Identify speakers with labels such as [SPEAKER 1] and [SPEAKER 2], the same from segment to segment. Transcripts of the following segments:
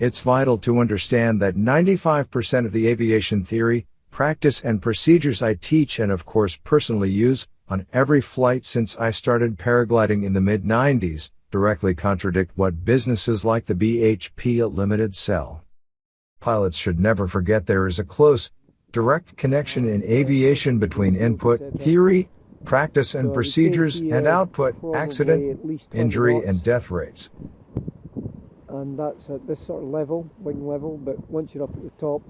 [SPEAKER 1] It's vital to understand that 95% of the aviation theory, practice and procedures I teach and of course personally use on every flight since I started paragliding in the mid-90s directly contradict what businesses like the BHP Limited sell. Pilots should never forget there is a close, direct connection in aviation between input, theory, practice and procedures, and output, accident, injury and death rates.
[SPEAKER 2] And that's at this sort of level, wing level, but once you're up at the top,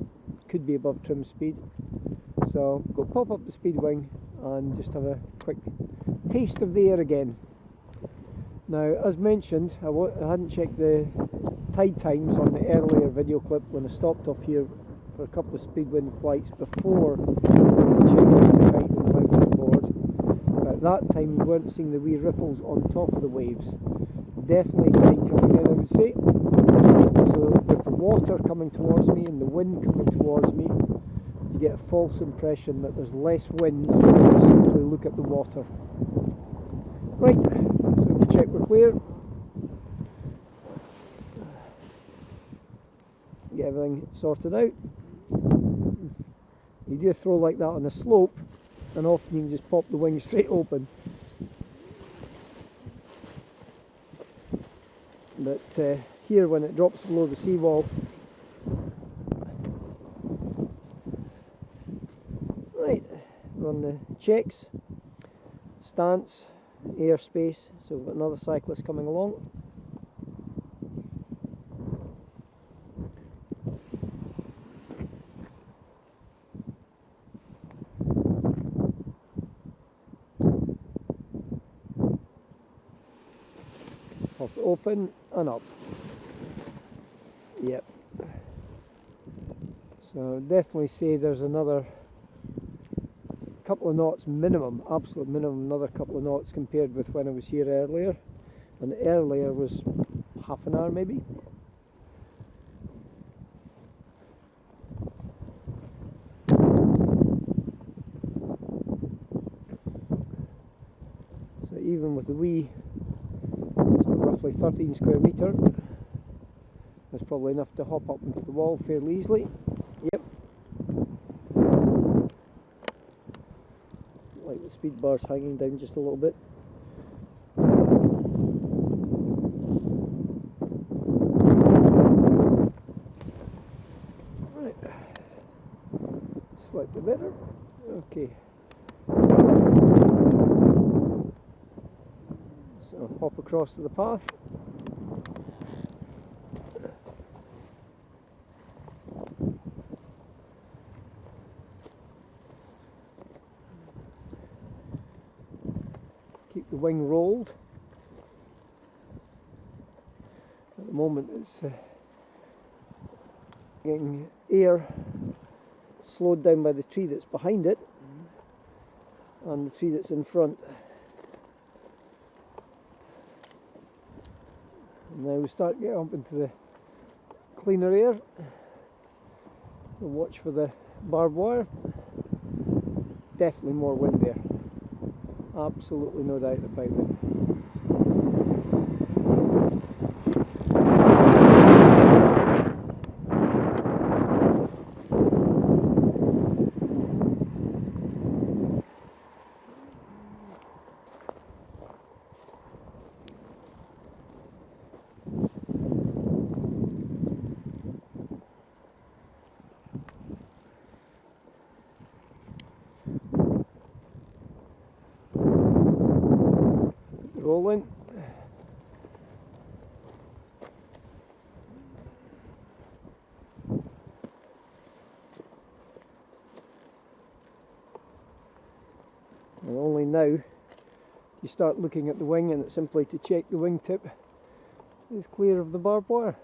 [SPEAKER 2] could be above trim speed. So go pop up the Speedwing and just have a quick taste of the air again. Now, as mentioned, I hadn't checked the tide times on the earlier video clip when I stopped off here for a couple of Speedwing flights before the check out the kite and went on board. At that time we weren't seeing the wee ripples on top of the waves. Definitely tide coming in, I would say. So with the water coming towards me and the wind coming towards me, you get a false impression that there's less wind when you simply look at the water. Right, so we check we're clear. Get everything sorted out. You do a throw like that on a slope, and often you can just pop the wing straight open. But here, when it drops below the seawall, right, run the checks, stance, airspace. So we've got another cyclist coming along. Pop it open and up. Yep. So definitely say there's another couple of knots minimum, absolute minimum, another couple of knots compared with when I was here earlier. And earlier was half an hour maybe. So even with the wee, roughly 13 square metre, that's probably enough to hop up into the wall fairly easily. Yep. Like the speed bar's hanging down just a little bit. Right. Slightly better. Okay. So hop across to the path. Keep the wing rolled. At the moment it's getting air slowed down by the tree that's behind it and the tree that's in front. And now we start getting up into the cleaner air. We'll watch for the barbed wire. Definitely more wind there. Absolutely no doubt about it. Rolling. And only now you start looking at the wing, and it's simply to check the wingtip is clear of the barbed wire.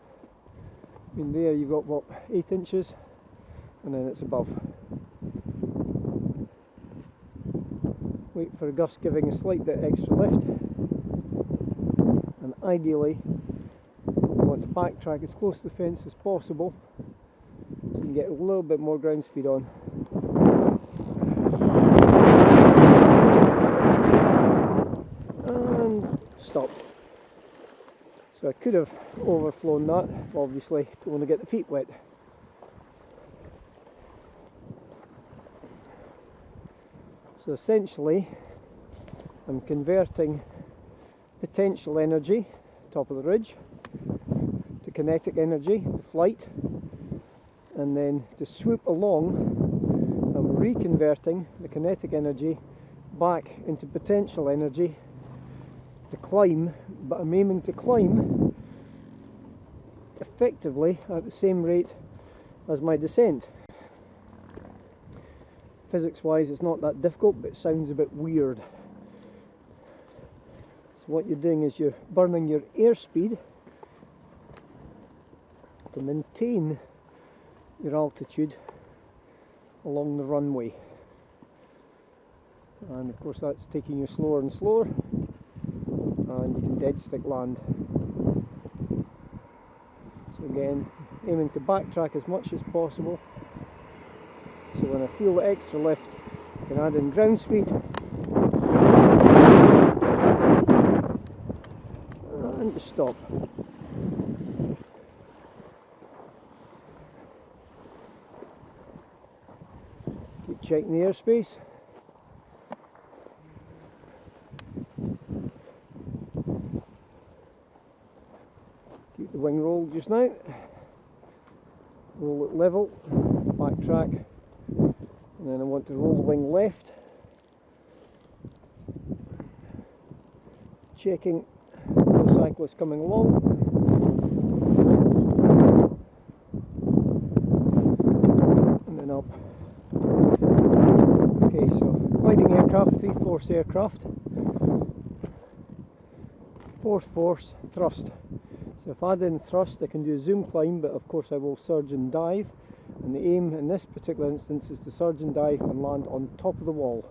[SPEAKER 2] I mean, there you've got what, 8 inches, and then it's above. Wait for a gust giving a slight bit extra lift. And ideally, you want to backtrack as close to the fence as possible so you can get a little bit more ground speed on. And stop. So I could have overflown that, but obviously don't want to get the feet wet. So essentially I'm converting potential energy, top of the ridge, to kinetic energy, flight, and then to swoop along I'm reconverting the kinetic energy back into potential energy to climb, but I'm aiming to climb effectively at the same rate as my descent. Physics wise it's not that difficult, but it sounds a bit weird. So what you're doing is you're burning your airspeed to maintain your altitude along the runway, and of course that's taking you slower and slower, and you can dead stick land. So again, aiming to backtrack as much as possible, so when I feel the extra lift I can add in ground speed and just stop. Keep checking the airspace. Keep the wing rolled just now. Roll it level, backtrack, and then I want to roll the wing left. Checking no cyclists coming along. And then up. Okay, so gliding aircraft, 3-force aircraft. 4th force, thrust. So if I add in thrust I can do a zoom climb, but of course I will surge and dive. And the aim in this particular instance is to surge and dive and land on top of the wall.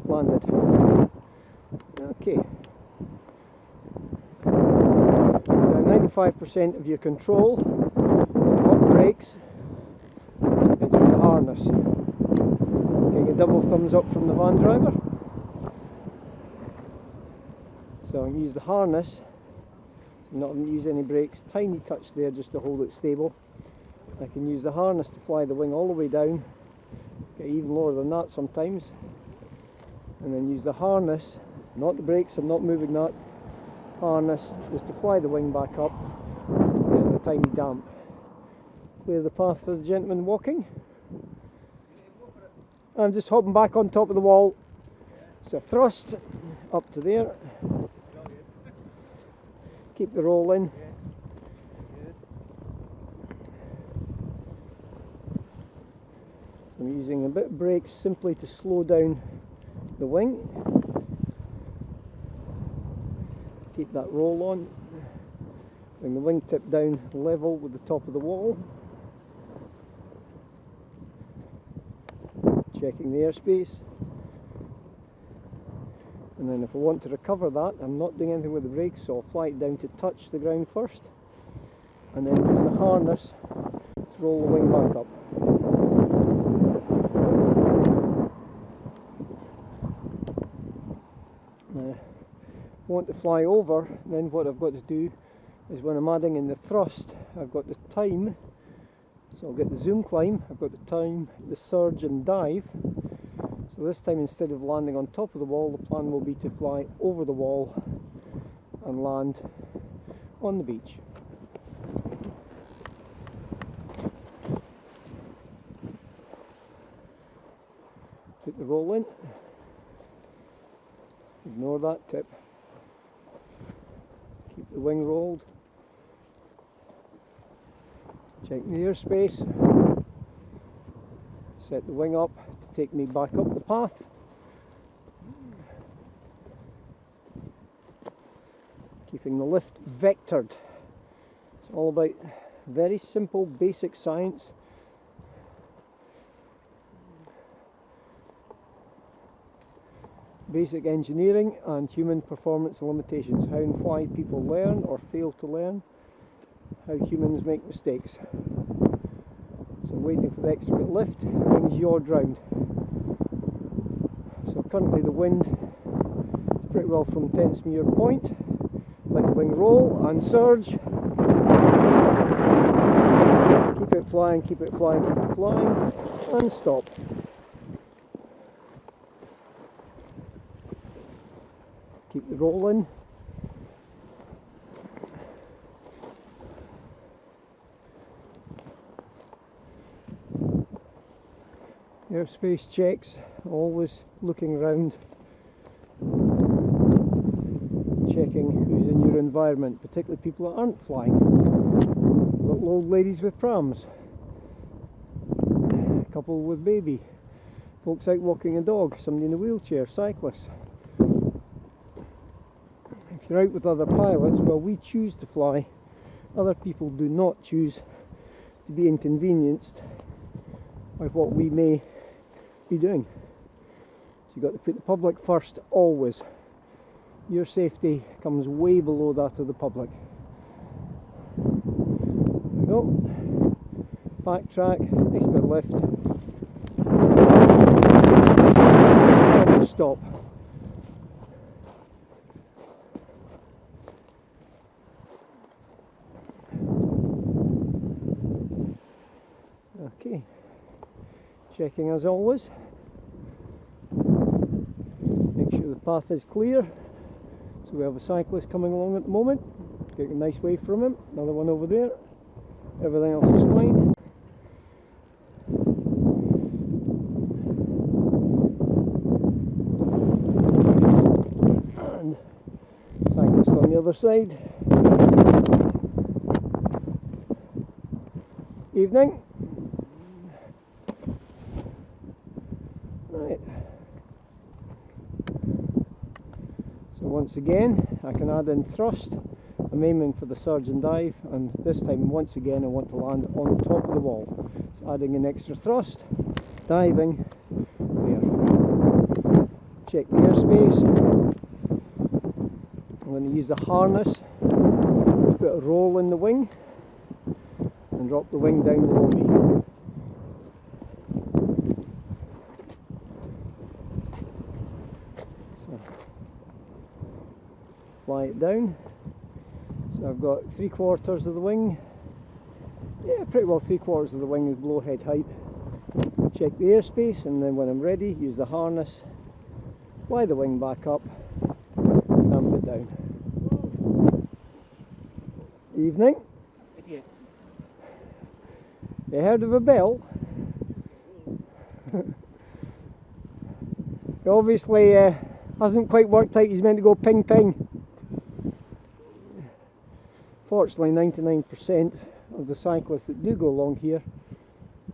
[SPEAKER 2] Landed. Okay. Now 95% of your control is not brakes, it's with the harness. Getting a double thumbs up from the van driver. So I can use the harness, so not use any brakes, tiny touch there just to hold it stable. I can use the harness to fly the wing all the way down, get even lower than that sometimes, and then use the harness, not the brakes, I'm not moving that, harness just to fly the wing back up, getting a tiny damp. Clear the path for the gentleman walking. I'm just hopping back on top of the wall, so thrust up to there. Keep the roll in. I'm using a bit of brakes simply to slow down the wing. Keep that roll on. Bring the wingtip down level with the top of the wall. Checking the airspace. And then if I want to recover that, I'm not doing anything with the brakes, so I'll fly it down to touch the ground first, and then use the harness to roll the wing back up. Now, if I want to fly over, then what I've got to do is when I'm adding in the thrust, I've got the time, so I'll get the zoom climb, I've got the time, the surge and dive. So this time, instead of landing on top of the wall, the plan will be to fly over the wall and land on the beach. Put the roll in. Ignore that tip. Keep the wing rolled. Check the airspace. Set the wing up to take me back up the path. Keeping the lift vectored. It's all about very simple basic science. Basic engineering and human performance limitations. How and why people learn or fail to learn. How humans make mistakes. So I'm waiting for the extra bit lift, wings yawed round. So currently the wind is pretty well from Tentsmuir Point. Let the wing roll and surge. Keep it flying, keep it flying, keep it flying, and stop. Keep the roll in. Airspace checks, always looking around, checking who's in your environment, particularly people that aren't flying. Little old ladies with prams, a couple with baby, folks out walking a dog, somebody in a wheelchair, cyclists. If you're out with other pilots, well, we choose to fly. Other people do not choose to be inconvenienced by what we may be doing. So you've got to put the public first, always. Your safety comes way below that of the public. There we go. Backtrack, nice bit of lift. And stop. Okay. Checking as always. Make sure the path is clear. So we have a cyclist coming along at the moment. Getting a nice wave from him. Another one over there. Everything else is fine. And cyclist on the other side. Evening. Right. So once again, I can add in thrust. I'm aiming for the surge and dive, and this time once again I want to land on top of the wall. So adding an extra thrust, diving, there. Check the airspace. I'm going to use the harness, put a roll in the wing, and drop the wing down below me. So, fly it down. So I've got 3/4 of the wing. Yeah, pretty well 3/4 of the wing is below head height. Check the airspace, and then when I'm ready, use the harness, fly the wing back up, tamp it down. Evening.
[SPEAKER 3] Idiot.
[SPEAKER 2] You heard of a bell? He obviously hasn't quite worked out he's meant to go ping ping. Fortunately, 99% of the cyclists that do go along here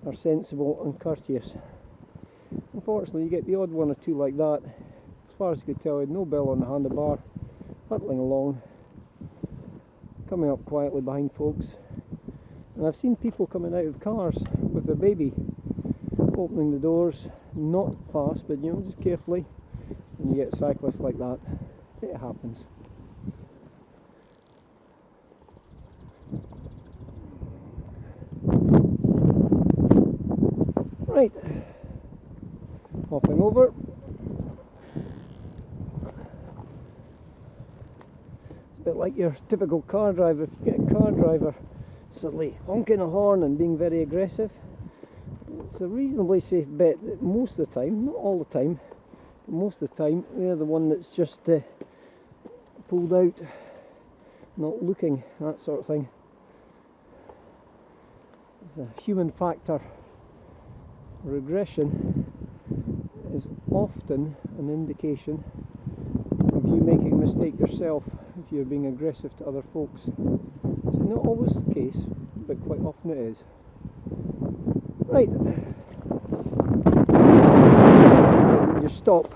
[SPEAKER 2] are sensible and courteous. Unfortunately, you get the odd one or two like that. As far as I could tell, he had no bell on the handlebar, hurtling along, coming up quietly behind folks. And I've seen people coming out of cars with their baby, opening the doors, not fast, but you know, just carefully, and you get cyclists like that. It happens. Right, hopping over. It's a bit like your typical car driver. If you get a car driver suddenly honking a horn and being very aggressive, it's a reasonably safe bet that most of the time, not all the time, but most of the time, they're the one that's just pulled out, not looking, that sort of thing. There's a human factor. Regression is often an indication of you making a mistake yourself if you're being aggressive to other folks. So not always the case, but quite often it is. Right. You just stop